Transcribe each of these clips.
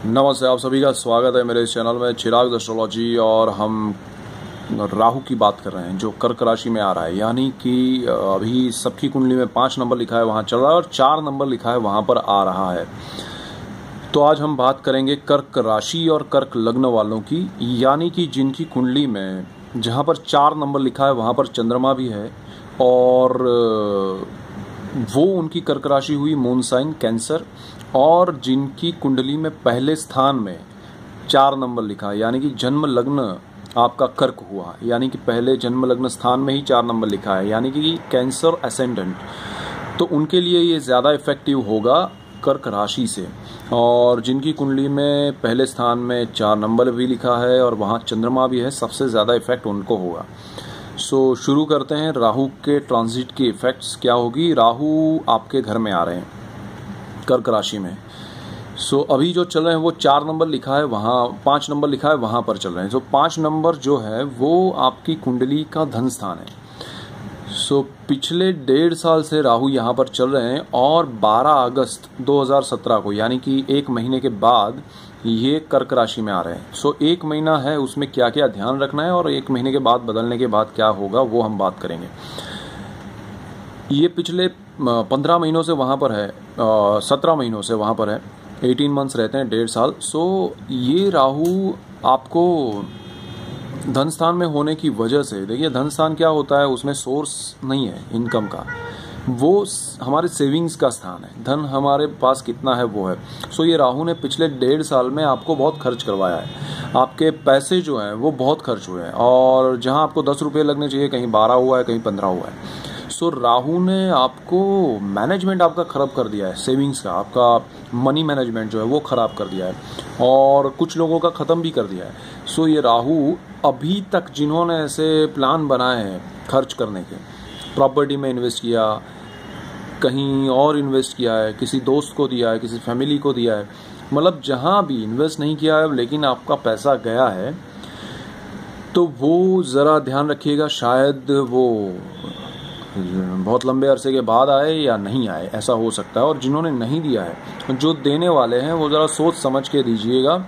नमस्ते, आप सभी का स्वागत है मेरे इस चैनल में चिराग एस्ट्रोलॉजी। और हम राहु की बात कर रहे हैं जो कर्क राशि में आ रहा है, यानी कि अभी सबकी कुंडली में 5 नंबर लिखा है वहाँ चल रहा है और 4 नंबर लिखा है वहाँ पर आ रहा है। तो आज हम बात करेंगे कर्क राशि और कर्क लग्न वालों की, यानी कि जिनकी कुंडली में जहाँ पर 4 नंबर लिखा है वहाँ पर चंद्रमा भी है और वो उनकी कर्क राशि हुई मून साइन कैंसर। और जिनकी कुंडली में पहले स्थान में 4 नंबर लिखा है, यानी कि जन्म लग्न आपका कर्क हुआ, यानी कि पहले जन्म लग्न स्थान में ही 4 नंबर लिखा है, यानी कि कैंसर असेंडेंट, तो उनके लिए ये ज़्यादा इफेक्टिव होगा कर्क राशि से। और जिनकी कुंडली में पहले स्थान में 4 नंबर भी लिखा है और वहाँ चंद्रमा भी है, सबसे ज़्यादा इफेक्ट उनको होगा। सो शुरू करते हैं राहु के ट्रांजिट की इफेक्ट्स क्या होगी। राहु आपके घर में आ रहे हैं कर्क राशि में। सो अभी जो चल रहे हैं वो 4 नंबर लिखा है वहाँ, 5 नंबर लिखा है वहाँ पर चल रहे हैं। सो 5 नंबर जो है वो आपकी कुंडली का धन स्थान है। सो पिछले 1.5 साल से राहु यहाँ पर चल रहे हैं और 12 अगस्त 2017 को, यानी कि 1 महीने के बाद ये कर्क राशि में आ रहे हैं। सो 1 महीना है, उसमें क्या क्या ध्यान रखना है और 1 महीने के बाद बदलने के बाद क्या होगा वो हम बात करेंगे। ये पिछले 15 महीनों से वहाँ पर है, 17 महीनों से वहाँ पर है, 18 मंथ्स रहते हैं, 1.5 साल। सो ये राहु आपको धन स्थान में होने की वजह से, देखिए धन स्थान क्या होता है, उसमें सोर्स नहीं है इनकम का, वो हमारे सेविंग्स का स्थान है, धन हमारे पास कितना है वो है। सो ये राहु ने पिछले 1.5 साल में आपको बहुत खर्च करवाया है, आपके पैसे जो हैं वो बहुत खर्च हुए हैं और जहां आपको 10 रुपये लगने चाहिए कहीं 12 हुआ है, कहीं 15 हुआ है। सो राहु ने आपको मैनेजमेंट आपका खराब कर दिया है, सेविंग्स का, आपका मनी मैनेजमेंट जो है वो खराब कर दिया है और कुछ लोगों का ख़त्म भी कर दिया है। सो ये राहु अभी तक जिन्होंने ऐसे प्लान बनाए हैं खर्च करने के, प्रॉपर्टी में इन्वेस्ट किया, कहीं और इन्वेस्ट किया है, किसी दोस्त को दिया है, किसी फैमिली को दिया है, मतलब जहाँ भी इन्वेस्ट नहीं किया है लेकिन आपका पैसा गया है, तो वो ज़रा ध्यान रखिएगा, शायद वो बहुत लंबे अरसे के बाद आए या नहीं आए, ऐसा हो सकता है। और जिन्होंने नहीं दिया है, जो देने वाले हैं वो ज़रा सोच समझ के दीजिएगा,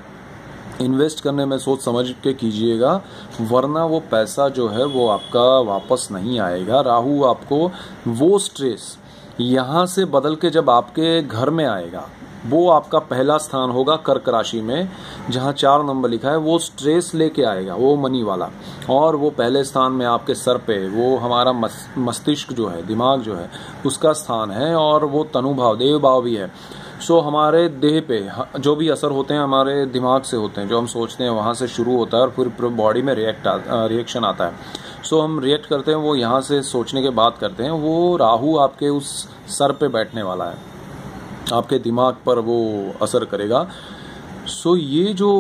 इन्वेस्ट करने में सोच समझ के कीजिएगा, वरना वो पैसा जो है वो आपका वापस नहीं आएगा। राहु आपको वो स्ट्रेस यहाँ से बदल के जब आपके घर में आएगा, वो आपका पहला स्थान होगा कर्क राशि में जहाँ 4 नंबर लिखा है, वो स्ट्रेस लेके आएगा, वो मनी वाला। और वो पहले स्थान में आपके सर पे, वो हमारा मस्तिष्क जो है, दिमाग जो है, उसका स्थान है और वो तनुभाव, देव भाव भी है। सो हमारे देह पे जो भी असर होते हैं हमारे दिमाग से होते हैं, जो हम सोचते हैं वहाँ से शुरू होता है और फिर बॉडी में रिएक्शन आता है। सो हम रिएक्ट करते हैं, वो यहाँ से सोचने के बाद करते हैं। वो राहु आपके उस सर पे बैठने वाला है, आपके दिमाग पर वो असर करेगा। सो ये जो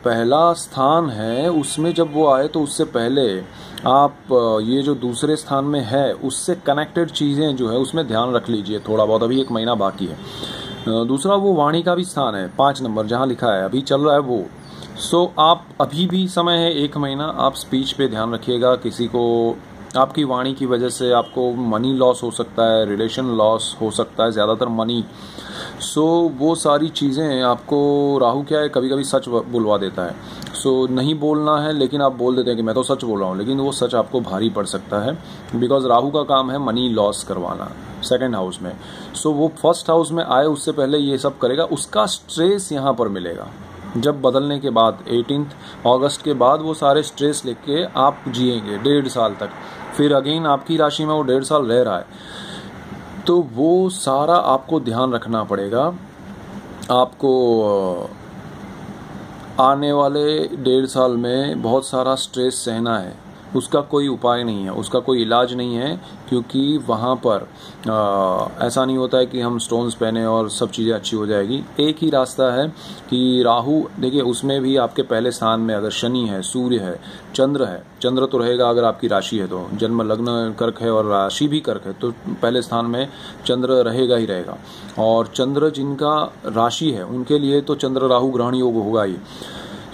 पहला स्थान है उसमें जब वो आए तो उससे पहले आप ये जो दूसरे स्थान में है उससे कनेक्टेड चीज़ें जो है उसमें ध्यान रख लीजिए थोड़ा बहुत, अभी 1 महीना बाकी है। दूसरा वो वाणी का भी स्थान है, 5 नंबर जहाँ लिखा है अभी चल रहा है वो। सो आप अभी भी समय है 1 महीना, आप स्पीच पे ध्यान रखिएगा। किसी को आपकी वाणी की वजह से आपको मनी लॉस हो सकता है, रिलेशन लॉस हो सकता है, ज़्यादातर मनी। सो वो सारी चीज़ें आपको राहु क्या है, कभी कभी सच बुलवा देता है। सो नहीं बोलना है लेकिन आप बोल देते हैं कि मैं तो सच बोल रहा हूँ, लेकिन वो सच आपको भारी पड़ सकता है, बिकॉज राहु का काम है मनी लॉस करवाना 2nd हाउस में। सो वो 1st हाउस में आए उससे पहले ये सब करेगा, उसका स्ट्रेस यहाँ पर मिलेगा। जब बदलने के बाद 18 अगस्त के बाद वो सारे स्ट्रेस लेके आप जिएंगे 1.5 साल तक, फिर अगेन आपकी राशि में वो 1.5 साल रह रहा है, तो वो सारा आपको ध्यान रखना पड़ेगा। आपको आने वाले 1.5 साल में बहुत सारा स्ट्रेस सहना है, उसका कोई उपाय नहीं है, उसका कोई इलाज नहीं है, क्योंकि वहाँ पर ऐसा नहीं होता है कि हम स्टोन्स पहने और सब चीज़ें अच्छी हो जाएगी। एक ही रास्ता है कि राहु, देखिए उसमें भी आपके पहले स्थान में अगर शनि है, सूर्य है, चंद्र है, चंद्र तो रहेगा अगर आपकी राशि है तो, जन्म लग्न कर्क है और राशि भी कर्क है तो पहले स्थान में चंद्र रहेगा ही रहेगा। और चंद्र जिनका राशि है उनके लिए तो चंद्र राहु ग्रहण योग होगा ही।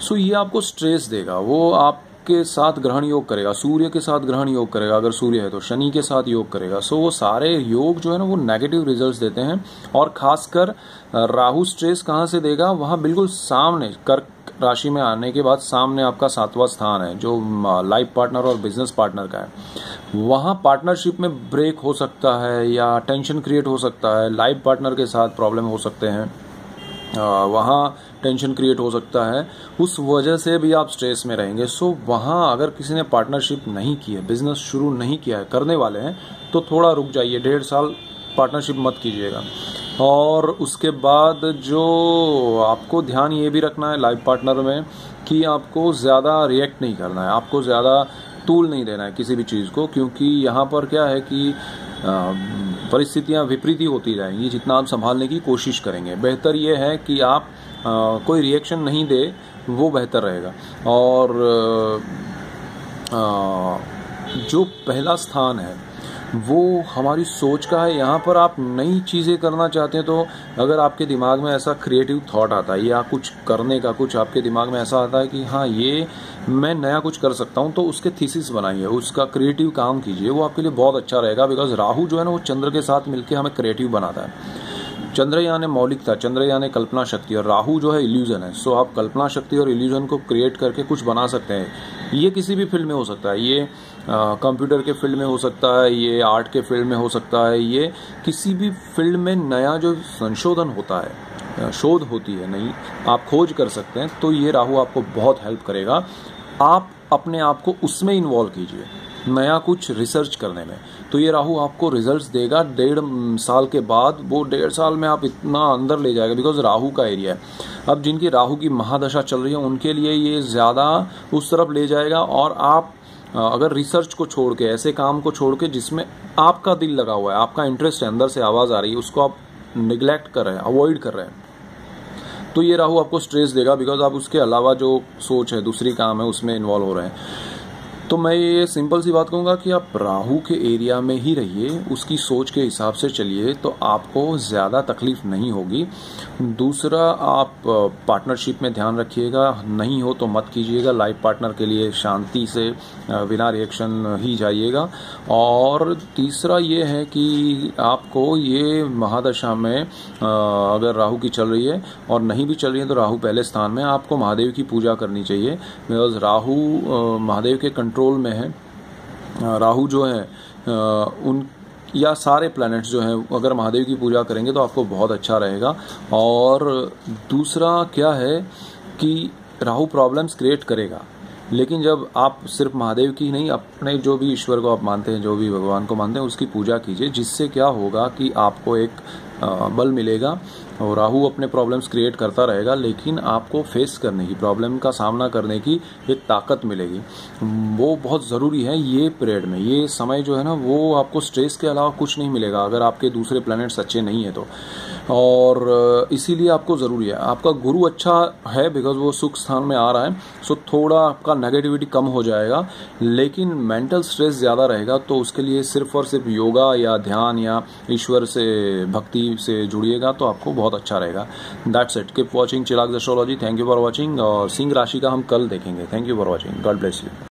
सो ये आपको स्ट्रेस देगा, वो आप के साथ ग्रहण योग करेगा, सूर्य के साथ ग्रहण योग करेगा, अगर सूर्य है तो शनि के साथ योग करेगा। सो वो सारे योग जो है ना वो नेगेटिव रिजल्ट्स देते हैं। और खासकर राहु स्ट्रेस कहाँ से देगा, वहाँ बिल्कुल सामने कर्क राशि में आने के बाद सामने आपका 7वां स्थान है जो लाइफ पार्टनर और बिजनेस पार्टनर का है। वहाँ पार्टनरशिप में ब्रेक हो सकता है या टेंशन क्रिएट हो सकता है, लाइफ पार्टनर के साथ प्रॉब्लम हो सकते हैं, वहाँ टेंशन क्रिएट हो सकता है, उस वजह से भी आप स्ट्रेस में रहेंगे। सो वहाँ अगर किसी ने पार्टनरशिप नहीं की है, बिजनेस शुरू नहीं किया है, करने वाले हैं, तो थोड़ा रुक जाइए, 1.5 साल पार्टनरशिप मत कीजिएगा। और उसके बाद जो आपको ध्यान ये भी रखना है लाइफ पार्टनर में कि आपको ज़्यादा रिएक्ट नहीं करना है, आपको ज़्यादा तूल नहीं देना है किसी भी चीज़ को, क्योंकि यहाँ पर क्या है कि परिस्थितियाँ विपरीत ही होती जाएंगी जितना आप संभालने की कोशिश करेंगे। बेहतर ये है कि आप कोई रिएक्शन नहीं दे, वो बेहतर रहेगा। और जो पहला स्थान है वो हमारी सोच का है। यहाँ पर आप नई चीज़ें करना चाहते हैं तो अगर आपके दिमाग में ऐसा क्रिएटिव थॉट आता है या कुछ करने का कुछ आपके दिमाग में ऐसा आता है कि हाँ ये मैं नया कुछ कर सकता हूँ, तो उसके थीसिस बनाइए, उसका क्रिएटिव काम कीजिए, वो आपके लिए बहुत अच्छा रहेगा। बिकॉज राहु जो है ना वो चंद्र के साथ मिलकर हमें क्रिएटिव बनाता है। चंद्रयान है मौलिकता, चंद्रयान है कल्पना शक्ति, और राहु जो है इल्यूजन है। सो आप कल्पना शक्ति और इल्यूजन को क्रिएट करके कुछ बना सकते हैं। ये किसी भी फील्ड में हो सकता है, ये कंप्यूटर के फील्ड में हो सकता है, ये आर्ट के फील्ड में हो सकता है, ये किसी भी फील्ड में नया जो संशोधन होता है, शोध होती है, नहीं आप खोज कर सकते हैं, तो ये राहु आपको बहुत हेल्प करेगा। आप अपने आप को उसमें इन्वॉल्व कीजिए, नया कुछ रिसर्च करने में, तो ये राहु आपको रिजल्ट्स देगा 1.5 साल के बाद। वो 1.5 साल में आप इतना अंदर ले जाएगा, बिकॉज राहु का एरिया है। अब जिनकी राहु की महादशा चल रही है उनके लिए ये ज़्यादा उस तरफ ले जाएगा। और आप अगर रिसर्च को छोड़ के, ऐसे काम को छोड़ के जिसमें आपका दिल लगा हुआ है, आपका इंटरेस्ट है, अंदर से आवाज़ आ रही है, उसको आप निगलेक्ट कर रहे हैं, अवॉइड कर रहे हैं, तो ये राहु आपको स्ट्रेस देगा। बिकॉज आप उसके अलावा जो सोच है, दूसरी काम है, उसमें इन्वॉल्व हो रहे हैं। तो मैं ये सिंपल सी बात कहूँगा कि आप राहु के एरिया में ही रहिए, उसकी सोच के हिसाब से चलिए, तो आपको ज़्यादा तकलीफ नहीं होगी। दूसरा, आप पार्टनरशिप में ध्यान रखिएगा, नहीं हो तो मत कीजिएगा। लाइफ पार्टनर के लिए शांति से बिना रिएक्शन ही जाइएगा। और तीसरा ये है कि आपको ये महादशा में अगर राहु की चल रही है और नहीं भी चल रही है तो राहु पहले स्थान में, आपको महादेव की पूजा करनी चाहिए। बिकॉज राहु महादेव के कंट्रोल में है। राहु जो है उन या सारे प्लैनेट्स जो हैं, अगर महादेव की पूजा करेंगे तो आपको बहुत अच्छा रहेगा। और दूसरा क्या है कि राहु प्रॉब्लम्स क्रिएट करेगा, लेकिन जब आप सिर्फ महादेव की नहीं, अपने जो भी ईश्वर को आप मानते हैं, जो भी भगवान को मानते हैं, उसकी पूजा कीजिए, जिससे क्या होगा कि आपको एक बल मिलेगा। और राहु अपने प्रॉब्लम्स क्रिएट करता रहेगा, लेकिन आपको फेस करने की, प्रॉब्लम का सामना करने की एक ताकत मिलेगी। वो बहुत ज़रूरी है ये पीरियड में। ये समय जो है ना वो आपको स्ट्रेस के अलावा कुछ नहीं मिलेगा अगर आपके दूसरे प्लैनेट्स अच्छे नहीं है तो। और इसीलिए आपको ज़रूरी है, आपका गुरु अच्छा है बिकॉज वो सुख स्थान में आ रहा है। सो थोड़ा आपका नेगेटिविटी कम हो जाएगा, लेकिन मेंटल स्ट्रेस ज़्यादा रहेगा। तो उसके लिए सिर्फ और सिर्फ योगा या ध्यान या ईश्वर से भक्ति से जुड़िएगा तो आपको बहुत अच्छा रहेगा। That's it. Keep watching Chirag astrology. Thank you for watching. और सिंह राशि का हम कल देखेंगे। Thank you for watching. God bless you.